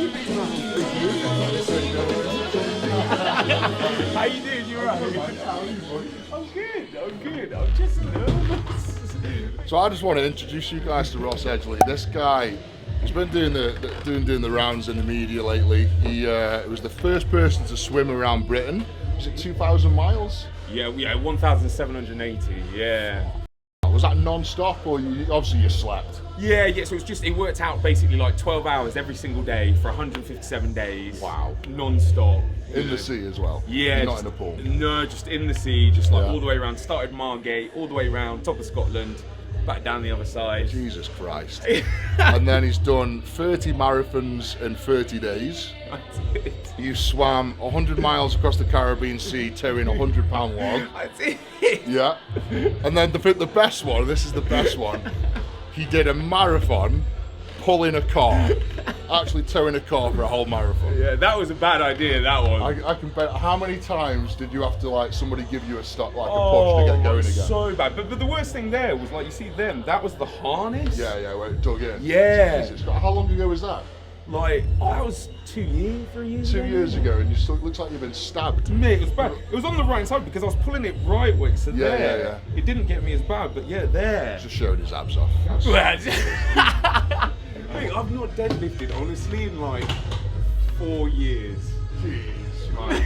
How you doing? You alright? I'm good. I'm just nervous. So I just want to introduce you guys to Ross Edgley. This guy, he's been doing the rounds in the media lately. He was the first person to swim around Britain. Was it 2,000 miles? Yeah, 1,780. Yeah. Was that non-stop, or obviously you slept? Yeah. So it worked out basically like 12 hours every single day for 157 days. Wow. Non-stop. In the sea as well? Yeah. You're not in a pool? No, just in the sea, just like all the way around. Started Margate, all the way around, top of Scotland, back down the other side. Jesus Christ. And then he's done 30 marathons in 30 days. I did. You swam 100 miles across the Caribbean Sea towing a 100-pound log. I did. Yeah. And then the best one, this is the best one, he did a marathon pulling a car. Actually towing a car for a whole marathon. Yeah, that was a bad idea, that one. I can bet. How many times did you have to, like, somebody give you a stop, like a push to get going again? So bad. But the worst thing there was, like, you see them, that was the harness. Yeah, where it dug in. Yeah. Jesus. How long ago was that? Like, that was 3 years 2 ago. years ago, and you still looks like you've been stabbed. Mate, it was bad. It was on the right side because I was pulling it right way, so there. Yeah. It didn't get me as bad, but yeah, there. Just showed his abs off. Mate, I've not deadlifted, honestly, in like 4 years. Jeez, man.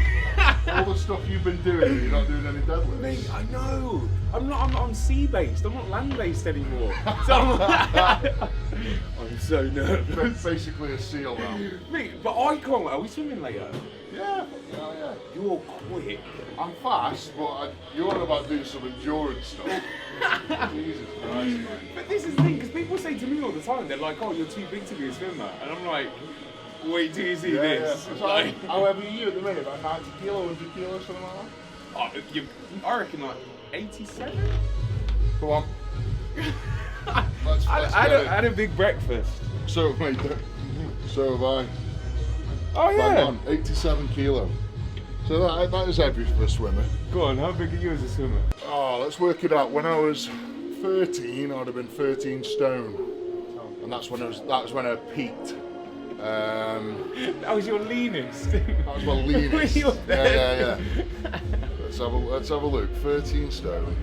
All the stuff you've been doing, and you're not doing any deadlifts. Mate, I know. I'm sea-based. I'm not land-based anymore. So I'm so nervous. Basically a seal now. Mate, but I can't. Are we swimming later? Yeah. You're quick. I'm fast, but you're on about doing some endurance stuff. Jesus Christ. But this is the thing, because people say to me all the time, they're like, "Oh, you're too big to be a swimmer," and I'm like, "Wait till you see this." Yeah. So how heavy are you at the minute? About 90 kilo, 100 kilos, something like that? I reckon like 87. Come on. Let's I had a big breakfast. So, mate, so have I. Oh yeah. Bang on, 87 kilo. So that is heavy for a swimmer. Go on, how big are you as a swimmer? Oh, let's work it out. When I was 13, I'd have been 13 stone, and that was when I peaked. That was your leanest. That was my leanest. Yeah. Let's have a look. 13 stone,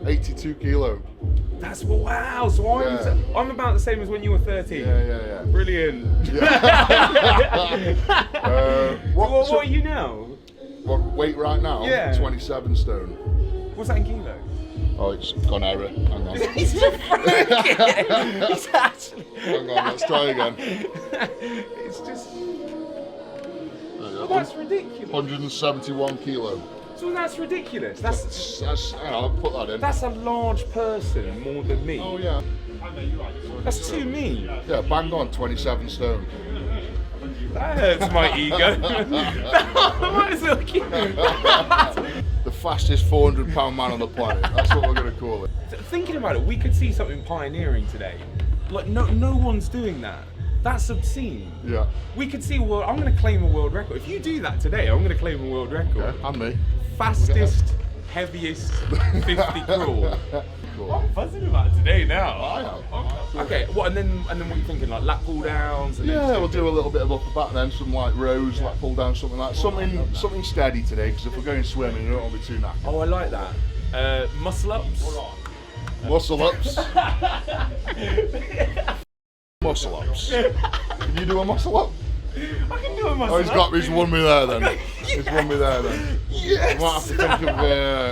82 kilo. That's wow. So I'm about the same as when you were 13. Yeah. Brilliant. What are you now? What weight right now? Yeah. 27 stone. What's that in kilos? Oh, it's gone error. Hang on. He's actually. Hang on, let's try again. It's just. Well, that's ridiculous. 171 kilo. So that's ridiculous. That's hang on, I'll put that in. a large person more than me. Oh yeah. That's too me. Yeah, bang on, 27 stone. That hurts my ego. Might as well keep it. The fastest 400-pound man on the planet. That's what we're going to call it. Thinking about it, we could see something pioneering today. Like no one's doing that. That's obscene. Yeah. We could see I'm going to claim a world record. If you do that today, I'm going to claim a world record. Yeah, and me. Fastest, heaviest 50 crawl. Cool. I'm buzzing about today now. I am. Okay, and then what are you thinking? Like lap pull downs? And Yeah, we'll do a little bit of upper back, then some like rows, like pull down, something like something steady today. Because if we're going swimming, you don't want to be too knackered. Oh, I like that. Muscle ups. Muscle ups. Muscle ups. Can you do a muscle up? I can do a muscle Oh, up. he's won me there then. He's won me there then. Yes. I might have to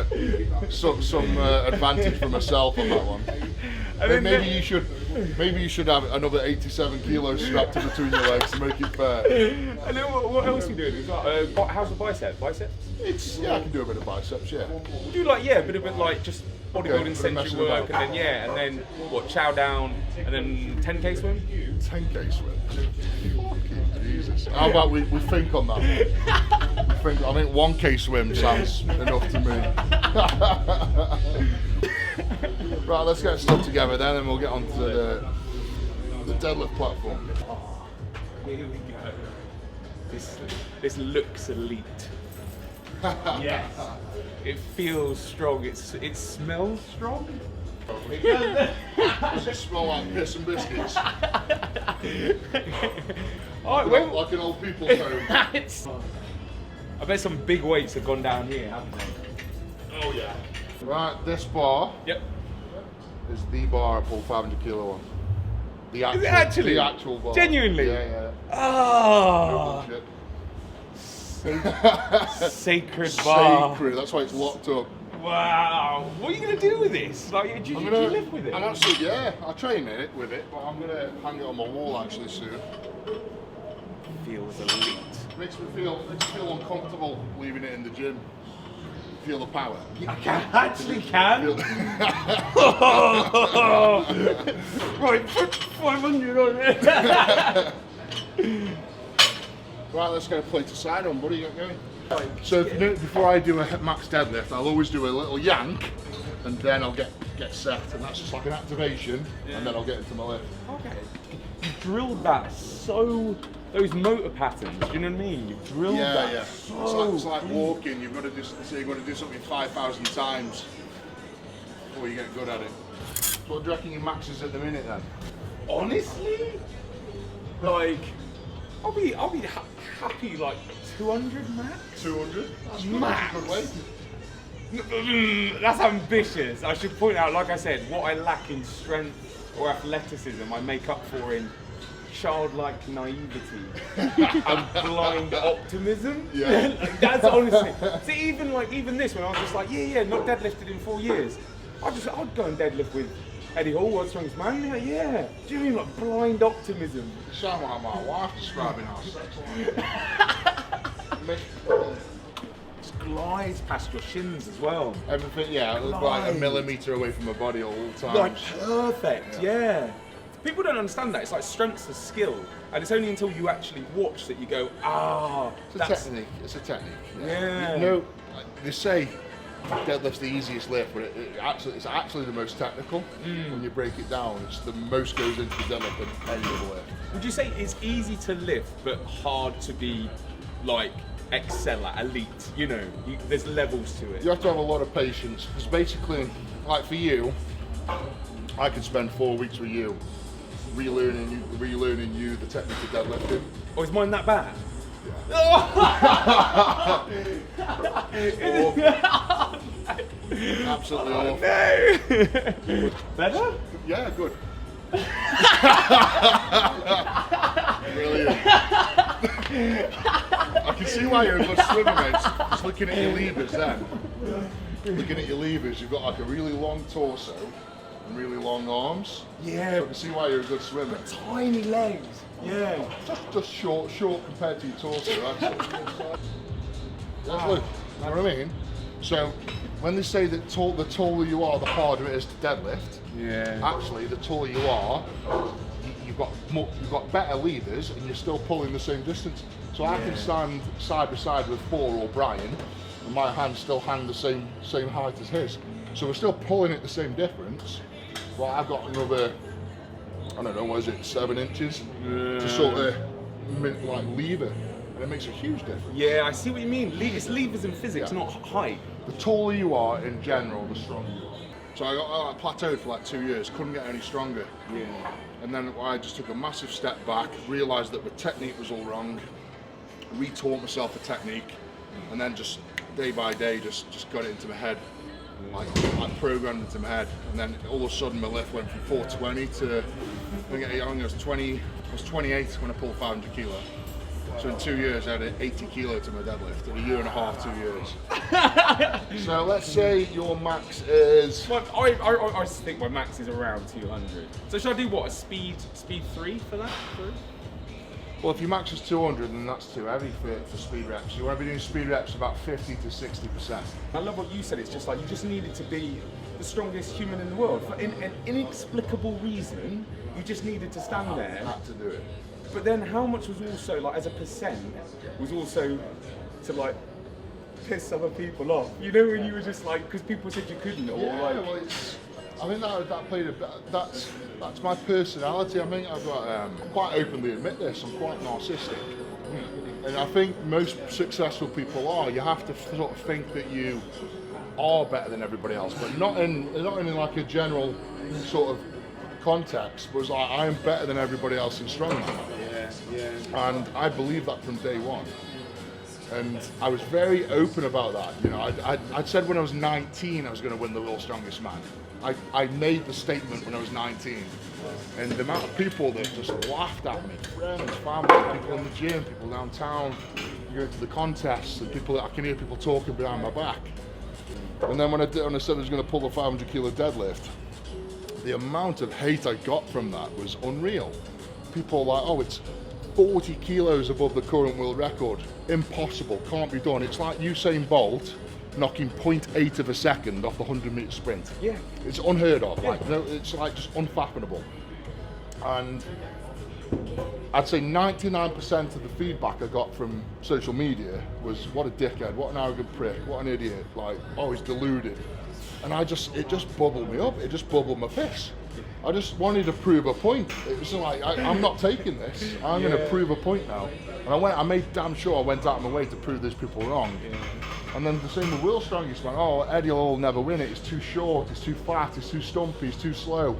think of some advantage for myself on that one. Maybe you should have another 87 kilos strapped in between your legs to make it fair. And then what else are you doing? How's the bicep? Biceps? I can do a bit of biceps, yeah. We'll do a bit like just bodybuilding central work, and then what? Chow down, and then 10k swim. 10k swim. Fucking Jesus. How about we think on that? I think 1k swim sounds enough to me. Right, let's get stuff together then, and we'll get onto the deadlift platform. Here we go. This looks elite. Yes. It feels strong. It smells strong. Does it smell like piss and biscuits? Like an old people's home. I bet some big weights have gone down here, haven't they? Oh yeah. Right, this bar Yep. is the bar I pull 500 kilo on. The actual, Is it actually? The actual bar. Genuinely? Yeah. Oh, No sacred bar. Sacred. That's why it's locked up. Wow. What are you going to do with this? Like, do you live with it? And actually, yeah, I train in it with it, but I'm gonna hang it on my wall actually soon. Feels elite. Makes me feel uncomfortable leaving it in the gym. Feel the power. I actually can. Right, put 500 on it. Right, let's get a plate aside on, buddy. Get going. So before I do a max deadlift, I'll always do a little yank, and then I'll get set, and that's just like an activation, and then I'll get into my lift. Okay. You drilled that so. Those motor patterns, do you know what I mean? You drilled that. Yeah. So It's like walking. You've got to do something 5,000 times before you get good at it. So what do you reckon your max is at the minute then? Honestly, like, I'll be happy like 200 max. 200. That's Max. a good weight. That's ambitious. I should point out, like I said, what I lack in strength or athleticism, I make up for in childlike naivety and blind optimism. Yeah. Like, that's honestly. See, even this, when I was just like, not deadlifted in 4 years, I'd go and deadlift with Eddie Hall, world's strongest man. Yeah. Do you mean like blind optimism? You sound like my wife describing our sex life. Just glides past your shins as well. Everything, yeah, like a millimetre away from my body at all times. Like perfect, yeah. People don't understand that. It's like strength's a skill, and it's only until you actually watch that you go, It's a technique. It's a technique. Yeah. You know, they say deadlift's the easiest lift, but it's actually the most technical. When you break it down, it's the most goes into the deadlift than any other lift. Would you say it's easy to lift, but hard to be like excel at, elite? You know, there's levels to it. You have to have a lot of patience, because basically, like for you, I could spend 4 weeks with you, relearning you the technique of deadlifting. Oh, is mine that bad? Absolutely awful. No. Better? Yeah, good. Brilliant. I can see why you're a good swimmer, mate. Just looking at your levers then. Looking at your levers, you've got like a really long torso and really long arms. Yeah. So I can see why you're a good swimmer. Tiny legs. Yeah. Just short compared to your torso, actually. That's look, you know what I mean? So when they say that the taller you are, the harder it is to deadlift. Yeah. Actually, the taller you are, you've got better levers, and you're still pulling the same distance. So I can stand side by side with Thor or Brian, and my hands still hang the same height as his. So we're still pulling at the same difference. Well, I've got another, I don't know, what is it, 7 inches to sort of like lever, and it makes a huge difference. Yeah, I see what you mean. It's levers in physics, not height. The taller you are in general, the stronger you are. So I plateaued for like 2 years, couldn't get any stronger. Yeah. And then I just took a massive step back, realised that my technique was all wrong, retaught myself a technique, and then just day by day just got it into my head. Like programmed into my head, and then all of a sudden my lift went from 420 to I think I was 28 when I pulled 500 kilo. So in 2 years I added 80 kilo to my deadlift. In a year and a half, 2 years. So let's say your max is. Well, I think my max is around 200. So should I do what, a speed 3 for that? Well, if your max is 200, then that's too heavy for speed reps. You want to be doing speed reps about 50 to 60%. I love what you said. It's just like you just needed to be the strongest human in the world. For an inexplicable reason, you just needed to stand there. Had to do it. But then how much was also, like, as a percent, was also to, like, piss other people off? You know, when you were just like, because people said you couldn't, or Yeah, like... well, I think that played that's my personality. I mean, I've got quite openly admit this. I'm quite narcissistic, and I think most successful people are. You have to sort of think that you are better than everybody else, but not in like a general sort of context. But it's like I am better than everybody else in strongman. Yeah. And I believed that from day one. And I was very open about that. You know, I'd said when I was 19 I was going to win the World's Strongest Man. I made the statement when I was 19. And the amount of people that just laughed at me, friends, family, people in the gym, people downtown, you go to the contests, and people, I can hear people talking behind my back. And then when I said I was going to pull the 500 kilo deadlift, the amount of hate I got from that was unreal. People were like, oh, it's 40 kilos above the current world record. Impossible, can't be done. It's like Usain Bolt knocking 0.8 of a second off the 100-meter sprint. Yeah. It's unheard of. Yeah. Like, no, it's like just unfathomable. And I'd say 99% of the feedback I got from social media was, what a dickhead, what an arrogant prick, what an idiot, like, oh, he's deluded. And it just bubbled me up, it just bubbled my piss. I just wanted to prove a point. It was like, I'm not taking this, I'm going to prove a point now. And I made damn sure I went out of my way to prove these people wrong. Yeah. And then the same with World's Strongest Man, oh, Eddie will never win it, he's too short, he's too fat, he's too stumpy, he's too slow.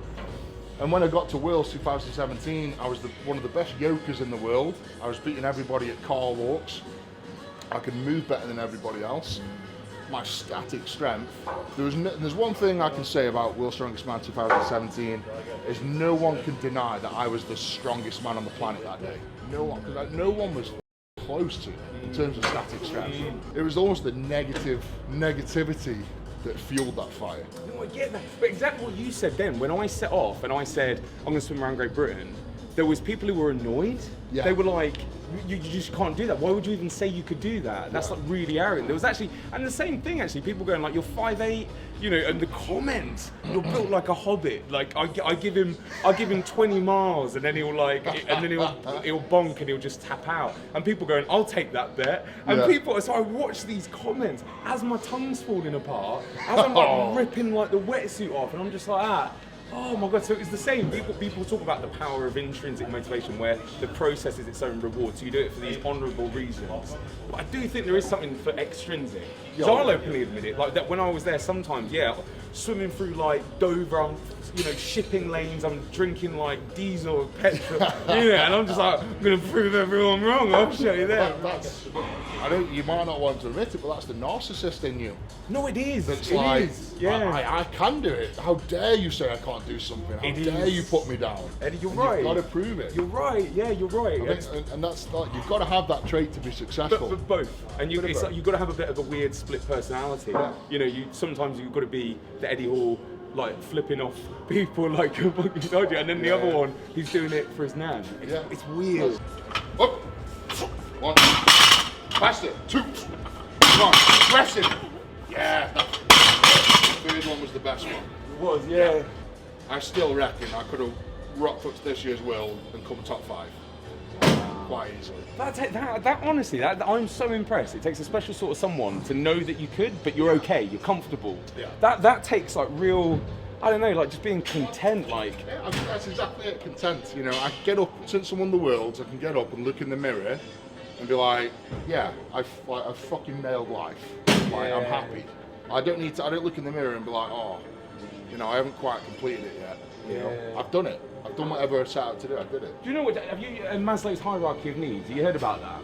And when I got to Worlds 2017, I was one of the best yokers in the world. I was beating everybody at car walks. I could move better than everybody else. My static strength. There's one thing I can say about World's Strongest Man 2017 is no one can deny that I was the strongest man on the planet that day. No one, because no one was close to it in terms of static strength. It was almost the negativity that fueled that fire. No, I get that. But exactly what you said then, when I set off and I said, I'm going to swim around Great Britain, there was people who were annoyed. Yeah. They were like, you just can't do that. Why would you even say you could do that? That's like really arrogant. There was actually, and the same thing actually, people going like, you're 5'8", you know, and the comments, you're built like a hobbit. Like I give him 20 miles and then he'll he'll bonk and he'll just tap out. And people going, I'll take that bet. And people, so I watch these comments as my tongue's falling apart, as I'm like ripping like the wetsuit off, and I'm just like that. Oh my God, so it's the same. People talk about the power of intrinsic motivation where the process is its own reward, so you do it for these honourable reasons. But I do think there is something for extrinsic. So I'll openly admit it, like that when I was there sometimes, swimming through like Dover, I'm, shipping lanes, I'm drinking like diesel or petrol, and I'm just like, I'm going to prove everyone wrong, I'll show you that. You might not want to admit it, but that's the narcissist in you. No, it is. It's Yeah. I can do it. How dare you say I can't do something? How dare you put me down? Eddie, you're right. You've got to prove it. You're right. Yeah, you're right. And that's like, you've got to have that trait to be successful. But both, and you've got to have a bit of a weird split personality. Yeah. Sometimes you've got to be the Eddie Hall, like flipping off people like you fucking told you, and then the other one, he's doing it for his nan. It's weird. Up, one, faster, two, one, press it. Yeah, the third one was the best one. It was, yeah. I still reckon I could have rocked up to this year's World and come top 5. Quite easily. That honestly, I'm so impressed. It takes a special sort of someone to know that you could, but you're okay, you're comfortable. Yeah. That takes like real, I don't know, like just being content, like. Yeah, I think that's exactly it, content. I can get up, since I won the Worlds, I can get up and look in the mirror and be like, yeah, I've fucking nailed life. Like, I'm happy. I don't look in the mirror and be like, oh, I haven't quite completed it yet. I've done it. I've done whatever I set out to do. I did it. Do you know what? Have you Maslow's hierarchy of needs? Have you heard about that?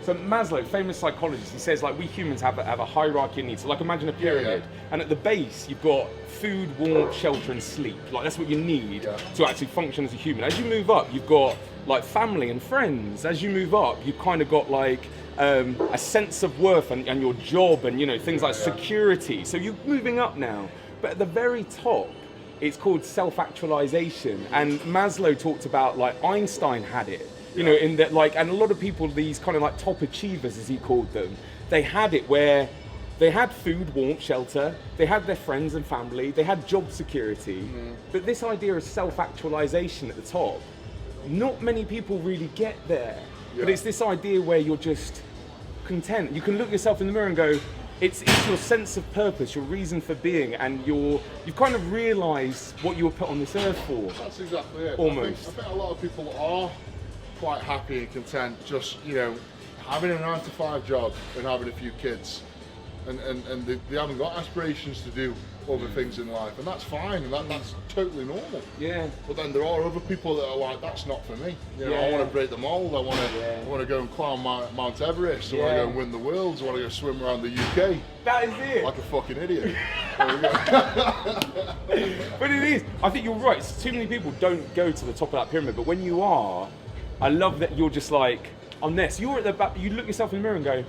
So Maslow, famous psychologist, he says like we humans have a hierarchy of needs. So like imagine a pyramid, and at the base you've got food, warmth, shelter, and sleep. Like that's what you need to actually function as a human. As you move up, you've got like family and friends. As you move up, you've kind of got like a sense of worth and your job and things like security. So you're moving up now, but at the very top, it's called self-actualization. And Maslow talked about like Einstein had it, in that like, and a lot of people, these kind of like top achievers as he called them, they had it where they had food, warmth, shelter, they had their friends and family, they had job security, but this idea of self-actualization at the top, not many people really get there. But it's this idea where you're just content. You can look yourself in the mirror and go, it's your sense of purpose, your reason for being, and you've kind of realised what you were put on this earth for. That's exactly it. Almost. I think a lot of people are quite happy and content just, having a 9-to-5 job and having a few kids. and they haven't got aspirations to do other things in life, and that's fine, and that's totally normal. Yeah. But then there are other people that are like, that's not for me. You know, I want to break the mold. I want to go and climb Mount Everest. I want to go and win the world. I want to go swim around the UK. That is it. Like a fucking idiot. But it is. I think you're right. Too many people don't go to the top of that pyramid, but when you are, I love that you're just like on this. You're at the back. You look yourself in the mirror and go,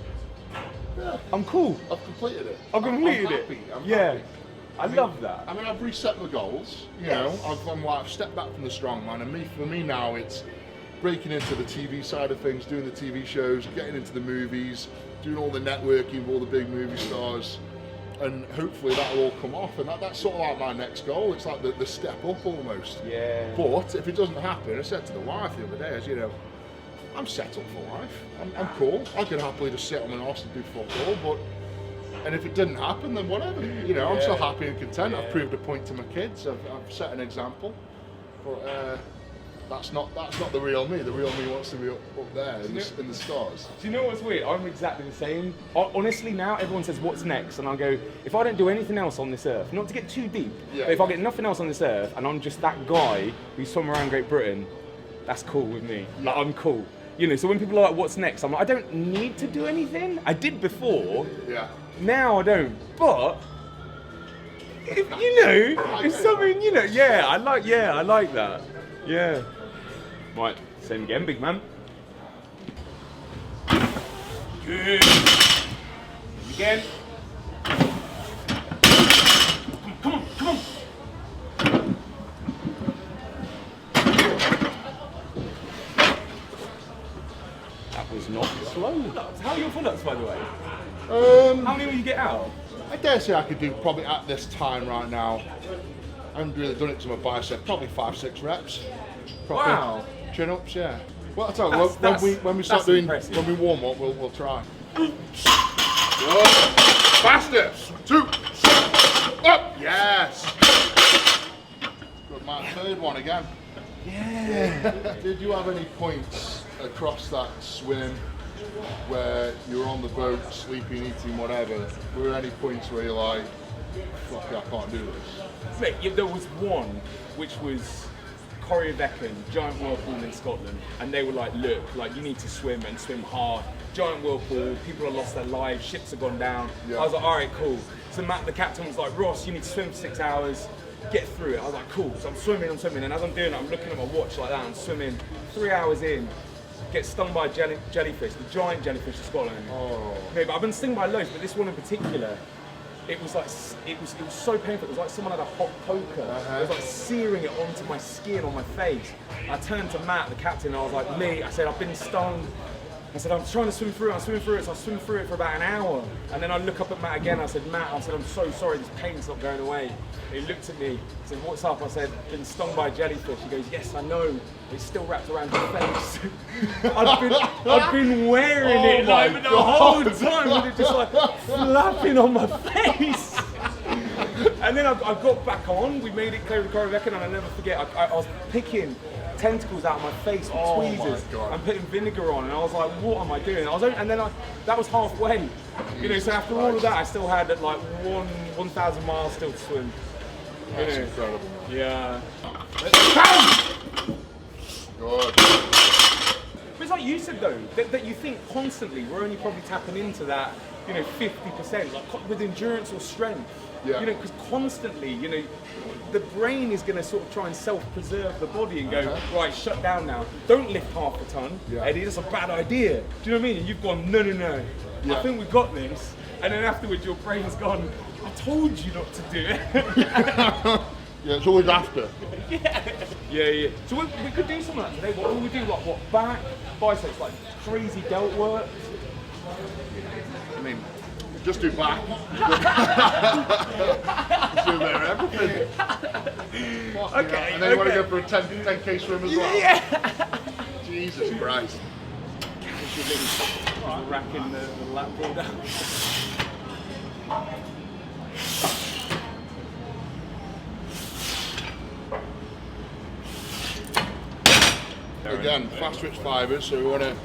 Yeah. I'm cool. I've completed it. I've completed I'm it. happy. I'm Yeah. happy. I love that. I mean, I've reset my goals. You know, I've stepped back from the strongman, and for me now, it's breaking into the TV side of things, doing the TV shows, getting into the movies, doing all the networking with all the big movie stars, and hopefully that'll all come off. And that's sort of like my next goal. It's like the step up almost. Yeah. But if it doesn't happen, I said to the wife the other day, as you know, I'm settled for life. I'm cool. I could happily just sit on an arse and do football, but. And if it didn't happen, then whatever. You know, I'm still happy and content. I've proved a point to my kids. I've set an example. But that's not the real me. The real me wants to be up there in the stars. Do you know what's weird? I'm exactly the same. Honestly, now everyone says, what's next? And I go, if I don't do anything else on this earth, not to get too deep, but if I get nothing else on this earth and I'm just that guy who's swum around Great Britain, that's cool with me. Like, I'm cool. You know, so when people are like, what's next? I'm like, I don't need to do anything. I did before. Yeah. Now I don't. But, if, you know, it's something, you know, I like that. Yeah. Right, same again, big man. Good. Again. Come on. That was not slow. How are your pull-ups, by the way? How many will you get out? I dare say I could do probably at this time right now. I haven't really done it to my bicep. Probably 5-6 reps. Proper Wow. Chin ups, yeah. Well, I'll tell you, when we start doing, impressive. when we warm up, we'll try. Good. Faster. 2. Up. Yes. Good man. Third one again. Yeah. Did you have any points across that swim where you were on the boat, sleeping, eating, whatever? Were there any points where you're like, fuck, I can't do this? Mate, yeah, there was one, which was Corryvreckan, giant whirlpool in Scotland, and they were like, look, like you need to swim and swim hard. Giant whirlpool, people have lost their lives, ships have gone down. Yeah. I was like, all right, cool. So Matt, the captain, was like, Ross, you need to swim for 6 hours, get through it. I was like, cool. So I'm swimming, and as I'm doing it, I'm looking at my watch like that, I'm swimming. 3 hours in, get stung by a jellyfish, the giant jellyfish of Scotland. Oh. No, but I've been stung by loads, but this one in particular, it was like it was so painful. It was like someone had a hot poker. It was like searing it onto my skin, on my face. I turned to Matt, the captain, and I was like, mate, I said, I've been stung. I said, I'm trying to swim through it. So I swim through it for about an hour. And then I look up at Matt again. I said, Matt, I'm so sorry. This pain's not going away. He looked at me. He said, what's up? I said, been stung by a jellyfish. He goes, yes, I know. It's still wrapped around your face. I've been wearing it like the whole time with it just like flapping on my face. And then I got back on. We made it clear with Corryvreckan, and I'll never forget. I was picking tentacles out of my face with tweezers and putting vinegar on, and I was like, what am I doing? That was halfway. You know, so after all of that, I still had like 1,000 miles still to swim. That's incredible. Yeah. Good. But it's like you said though, that you think constantly we're only probably tapping into that, 50%, like with endurance or strength. Yeah. Because constantly, the brain is going to sort of try and self-preserve the body and go, right, shut down now. Don't lift half a ton, Eddie, that's a bad idea. Do you know what I mean? And you've gone, no. I think we've got this. And then afterwards your brain's gone, I told you not to do it. Yeah, it's always after. Yeah. So we could do something like that today. What would we do? Like what? Back, biceps, like crazy delt work? I mean, just do back. Just do there, everything. Okay. And then you want to go for a 10K swim as well? Yeah. Jesus Christ. Racking the lap pull down. Again, fast twitch fibers, so we want to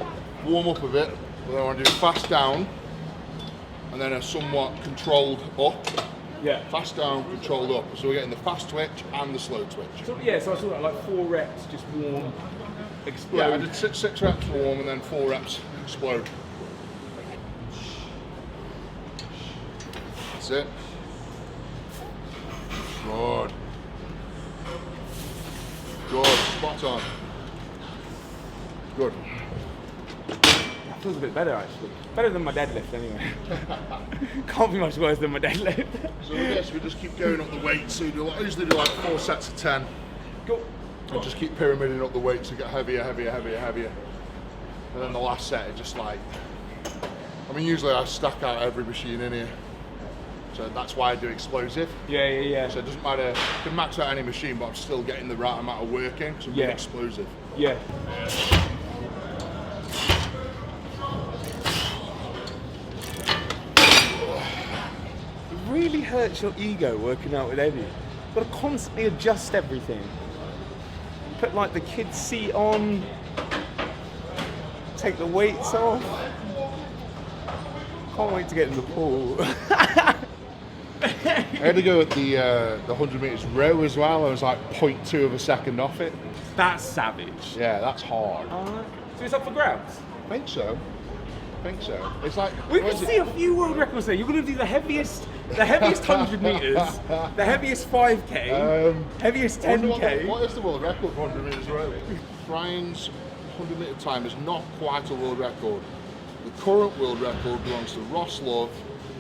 warm up a bit, but then I want to do fast down, and then a somewhat controlled up. Yeah. Fast down, controlled up. So we're getting the fast twitch and the slow twitch. So, yeah, so I saw that like 4 reps, just warm, explode. Yeah, I did six reps warm and then 4 reps explode. That's it. Good. Good, spot on. Good. That feels a bit better actually. Better than my deadlift anyway. Can't be much worse than my deadlift. So with this, we just keep going up the weights. So I usually do like 4 sets of 10. Go. And just keep pyramiding up the weights to get heavier, heavier, heavier, heavier. And then the last set is just like, I mean, usually I stack out every machine in here. So that's why I do explosive. Yeah. So it doesn't matter, I can max out any machine, but I'm still getting the right amount of work in, because I'm doing explosive. Yeah. It really hurts your ego working out with Eddie. You've got to constantly adjust everything. Put like the kids' seat on, take the weights off. Can't wait to get in the pool. I had to go at the 100 meters row as well. I was like 0.2 of a second off it. That's savage. Yeah, that's hard. So it's up for grabs? I think so. It's like We can see a few world records there. You're going to do the heaviest 100 meters, the heaviest 5k, heaviest 10k. What is the world record for 100 meters row? Brian's 100 meter time is not quite a world record. The current world record belongs to Ross Love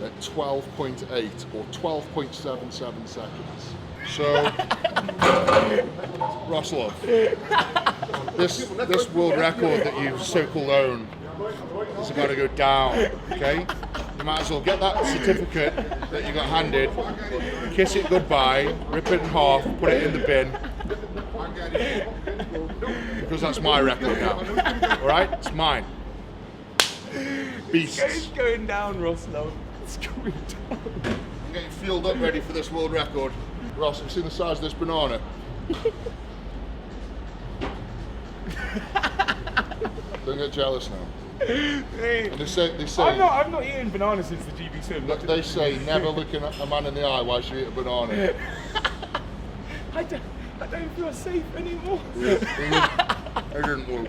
at 12.8 or 12.77 seconds. So, Ross Love, this world record that you so-called own is about to go down, okay? You might as well get that certificate that you got handed, kiss it goodbye, rip it in half, put it in the bin, because that's my record now, alright? It's mine. Beasts. It's going down, Ross Love. It's going down. I'm getting fueled up ready for this world record. Ross, have you seen the size of this banana? Don't get jealous now. Hey, They say I've not eaten banana since the GB swim. they say never look a man in the eye whilst you eat a banana. I don't feel safe anymore. I didn't move.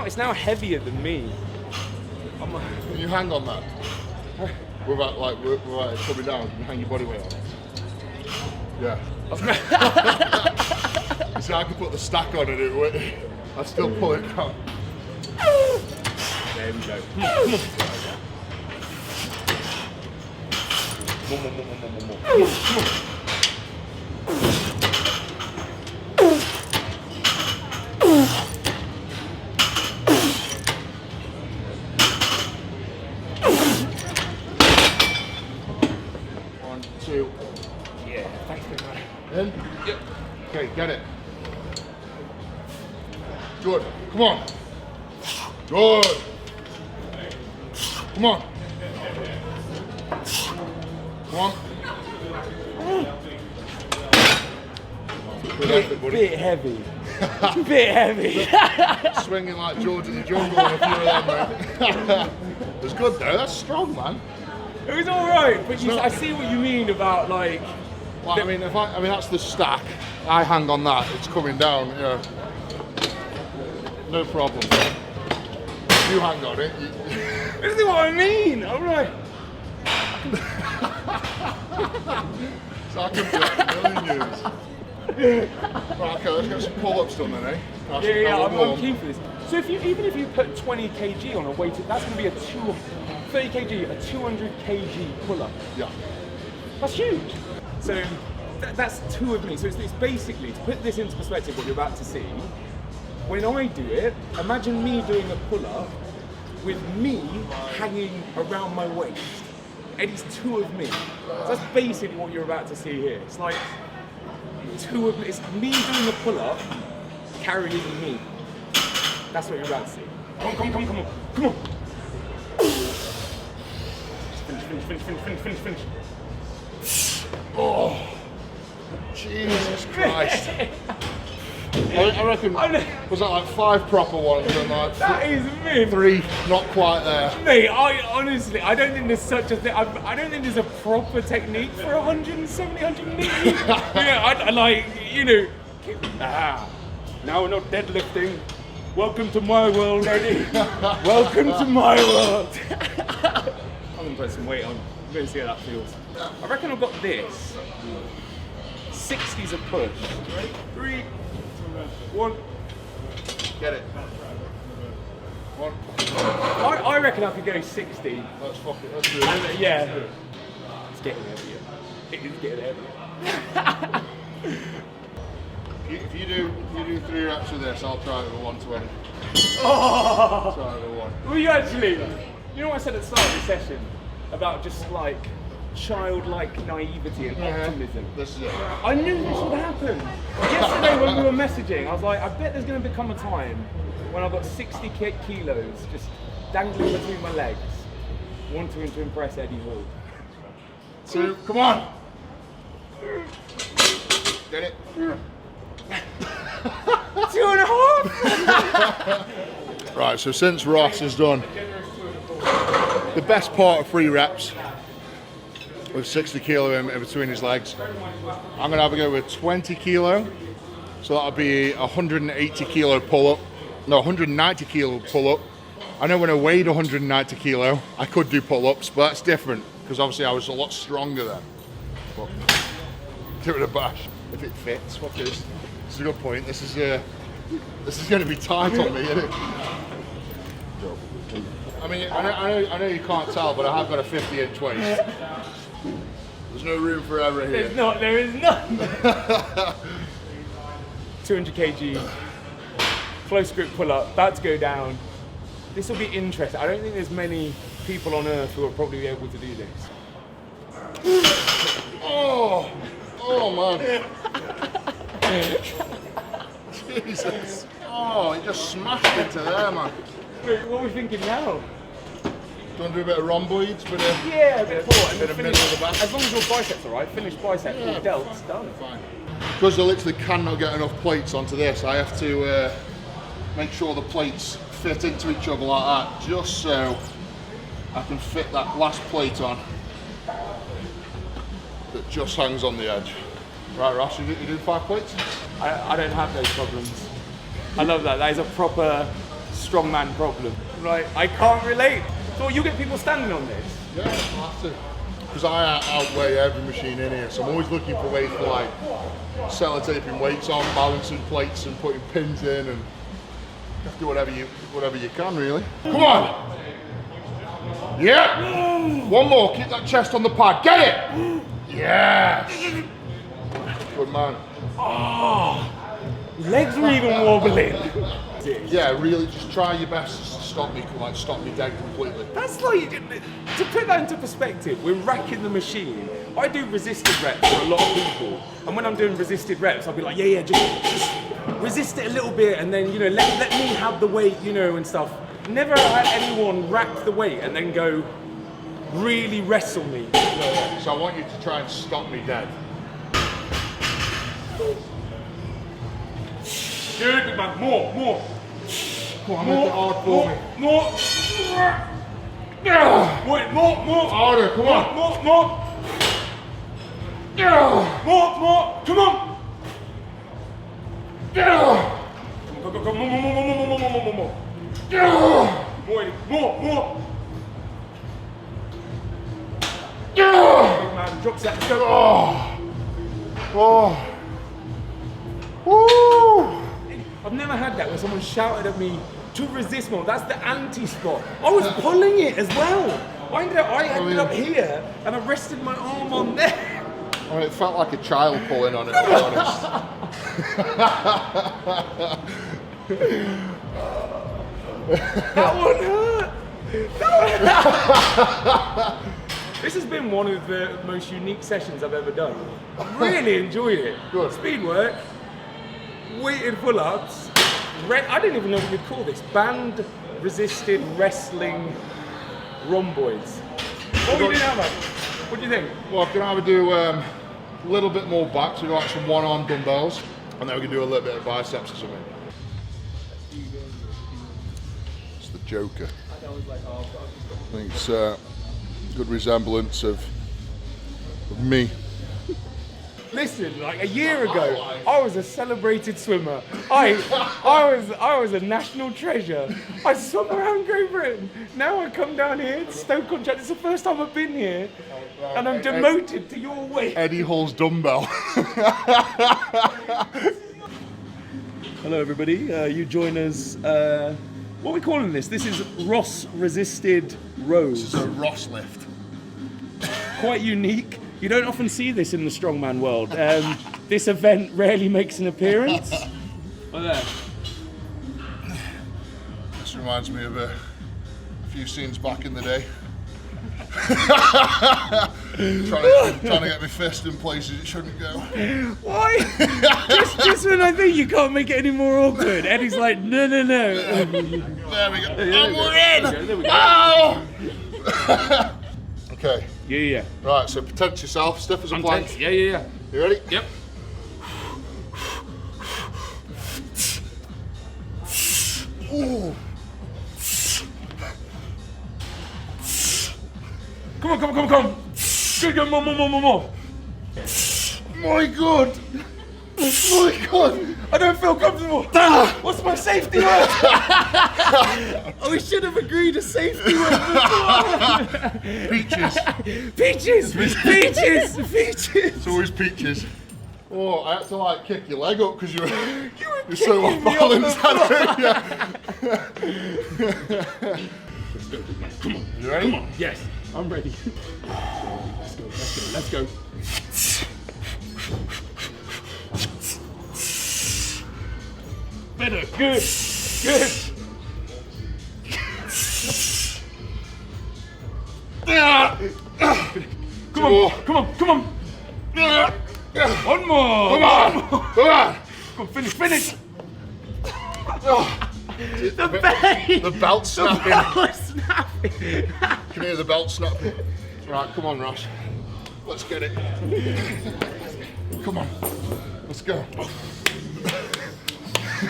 It's now heavier than me. Can you hang on that? Without it coming down, can you hang your body weight on it? Yeah. See, I can put the stack on and I'd still pull it down. There we go. Come on. 1, 2. Yeah, thanks for that. In? Yep. Okay, get it. Good. Come on. Good. Come on. Come on. Good effort, buddy. Bit heavy. Bit heavy. Swinging like George in the jungle and a few of them, mate. It was good though. That's strong, man. It was all right, but I see what you mean about like. Well, I mean, that's the stack. I hang on that. It's coming down. Yeah. No problem. You hang on it. This is what I mean. All right. So I can do that in a million years. Right, okay, let's get some pull-ups done then, eh? Yeah, I'm keen for this. So even if you put 20 kg on a weighted, that's going to be a 30 kg, a 200 kg pull-up. Yeah. That's huge. So that's 2 of me. So it's basically, to put this into perspective, what you're about to see, when I do it, imagine me doing a pull-up with me hanging around my waist. And it's 2 of me. So that's basically what you're about to see here. It's like 2 of me. It's me doing a pull-up, carrying me. That's what you're about to see. Come on. Finish. Oh, Jesus Christ. I reckon, was that like 5 proper ones and like That is me. 3 not quite there? Mate, I honestly, I don't think there's such a thing. I don't think there's a proper technique for 170, 180. Yeah, I like, you know. Now we're not deadlifting. Welcome to my world, Eddie. Welcome to my world. I'm gonna put some weight on. I'm gonna see how that feels. I reckon I've got this. 60's a push. 3, 1. Get it. 1. I reckon I could go 60. Let's fuck it. Let's do it. And, yeah. It's getting heavier. It is getting heavier. If you do 3 reps of this, I'll try it with a 120. Oh! Try it with 1. Well, you actually, you know what I said at the start of the session about just like childlike naivety and optimism? This is it. I knew this would happen. Yesterday when we were messaging, I was like, I bet there's going to become a time when I've got 60 kilos just dangling between my legs, wanting to impress Eddie Hall. 2, come on! Get it? 2.5? Right, so since Ross has done the best part of 3 reps with 60 kilo in between his legs, I'm gonna have a go with 20 kilo. So that'll be 180 kilo pull up. No, 190 kilo pull up. I know when I weighed 190 kilo, I could do pull ups, but that's different because obviously I was a lot stronger then. But give it a bash if it fits. What is? This is a good point. This is going to be tight on me, isn't it? I mean, I know you can't tell, but I have got a 50-inch waist. There's no room for error here. There's not. There is none. 200 kg, close grip pull up, about to go down. This will be interesting. I don't think there's many people on earth who will probably be able to do this. Oh man. Jesus. Oh, he just smashed into there, man. Wait, what are we thinking now? Do you want to do a bit of rhomboids? Yeah, a bit more. And bit of middle of the back. As long as your biceps are right, finish biceps, Yeah, or delts, done. Fine. Because I literally cannot get enough plates onto this, I have to make sure the plates fit into each other like that, just so I can fit that last plate on that just hangs on the edge. Right, Ross, you do 5 plates? I don't have those problems. I love that. That is a proper strongman problem. Right, I can't relate. So you get people standing on this? Yeah, I have to. Because I outweigh every machine in here, so I'm always looking for ways for like sellotaping weights on, balancing plates and putting pins in, and you have to do whatever you can really. Come on! Yeah! One more, keep that chest on the pad, get it! Yes! Good man. Oh, legs were even wobbling. Yeah, really just try your best to stop me dead completely. That's like, to put that into perspective, we're racking the machine. I do resisted reps for a lot of people, and when I'm doing resisted reps, I'll be like, yeah, just resist it a little bit, and then, you know, let me have the weight, you know, and stuff. Never had anyone rack the weight and then go really wrestle me. So I want you to try and stop me dead. Good, big man. More. Come on, make it hard for me. More. Wait, more. Harder, come on. More. More. Come on. Go. More. Big man, drop that. Go. Oh. Woo! I've never had that where someone shouted at me to resist more. That's the anti-spot. I was pulling it as well. I ended up here and I rested my arm on there. I mean, it felt like a child pulling on it, to be honest. That one hurt. This has been one of the most unique sessions I've ever done. I've really enjoyed it. Good. Speed work, weighted pull-ups. I didn't even know what you'd call this. Band resisted wrestling rhomboids. What do you do now, man? What do you think? Well, can I do a little bit more back, so we got some one-arm dumbbells. And then we can do a little bit of biceps or something. It's the Joker. I think it's a good resemblance of me. Listen, like a year ago, I was a celebrated swimmer. I was a national treasure. I swam around Great Britain. Now I come down here to Stoke-on-Trent. It's the first time I've been here, and I'm demoted to your weight. Eddie Hall's dumbbell. Hello, everybody. You join us. What are we calling this? This is Ross resisted rows. It's a Ross lift. Quite unique. You don't often see this in the strongman world. This event rarely makes an appearance. Oh, there. This reminds me of a few scenes back in the day. trying to get my fist in places it shouldn't go. Why? just when I think you can't make it any more awkward, Eddie's like, no. There we go. And we're in! There we go. Ow! Okay. Yeah. Right, so potence yourself, stiff as a plank. Tense. Yeah. You ready? Yep. Ooh. Come on. Good, more. My God! My God! I don't feel comfortable. What's my safety word? We should have agreed a safety word before. Peaches. It's always peaches. Oh, I had to like kick your leg up because you're so off balance. Come on. You ready? Come on. Yes, I'm ready. Let's go. Better. Good. Come on. One more. Come on. Come on, finish. The belt snapping. Snapping. Can you hear the belt snapping? Right, come on, Ross. Let's get it. Come on. Let's go. I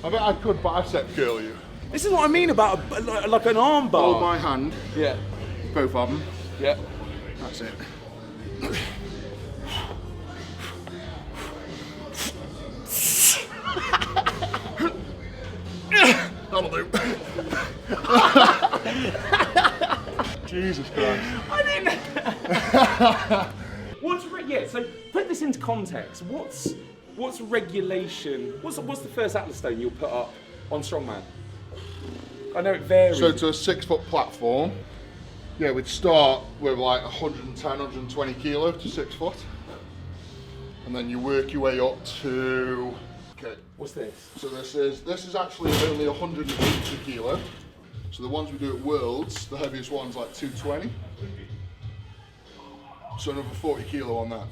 bet I could bicep curl you. This is what I mean about like an arm bar. Hold my hand. Yeah. Both of them. Yeah. That's it. That'll do. Jesus Christ. I didn't. So put this into context. What's regulation? What's the first Atlas stone you'll put up on strongman? I know it varies. So to a 6 foot platform, yeah, we'd start with like 110, 120 kilo to 6 foot. And then you work your way up to, okay. What's this? So this is actually only 180 kilo. So the ones we do at Worlds, the heaviest one's like 220. So another 40 kilo on that.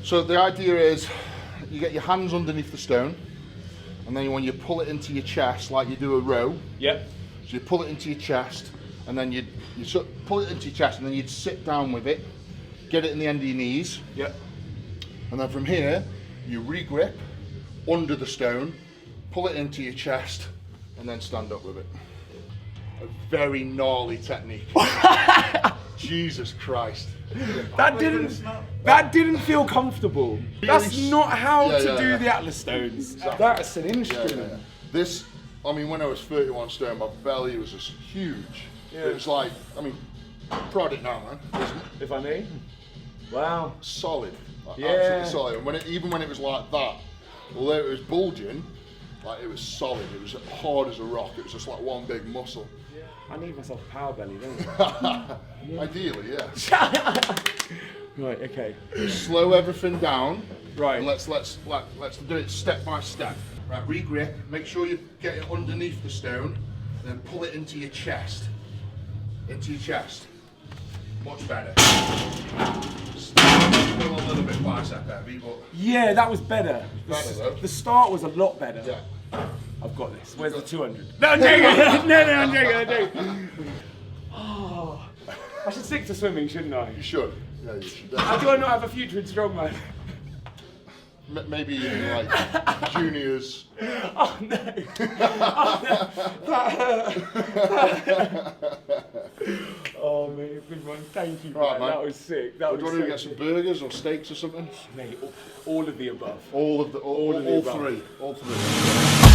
So the idea is you get your hands underneath the stone, and then when you pull it into your chest, like you do a row. Yep. So you pull it into your chest, and then you pull it into your chest, and then you'd sit down with it, get it in the end of your knees. Yep. And then from here, you re-grip under the stone, pull it into your chest, and then stand up with it. A very gnarly technique. Jesus Christ. That didn't feel comfortable. That's not how to do the Atlas stones. Exactly. That's an instrument. Yeah. This, I mean, when I was 31 stone, my belly was just huge. Yeah. It was like, I mean, prod it now, man. If I may. Wow. Solid. Like, Yeah. absolutely solid. And even when it was like that, although it was bulging, like it was solid. It was hard as a rock. It was just like one big muscle. I need myself a power belly, don't I? Ideally, yeah. Right, okay. Slow everything down. Right. And let's do it step by step. Right, re-grip. Make sure you get it underneath the stone, and then pull it into your chest. Into your chest. Much better. Still a little bit bicep heavy, but Yeah, that was better. better though. The start was a lot better. Yeah. I've got this. Where's the 200? No, I'm joking. No, I'm joking. Oh, I should stick to swimming, shouldn't I? You should. Yeah, you should How definitely. do I not have a future in strongman? Maybe in like juniors. Oh no! Oh no! That hurt. Oh mate, good one. Thank you, Right, man. mate. That was sick. That Do you was want to get so some sick. burgers or steaks or something? Mate, all of the above. All of the above. three. All three.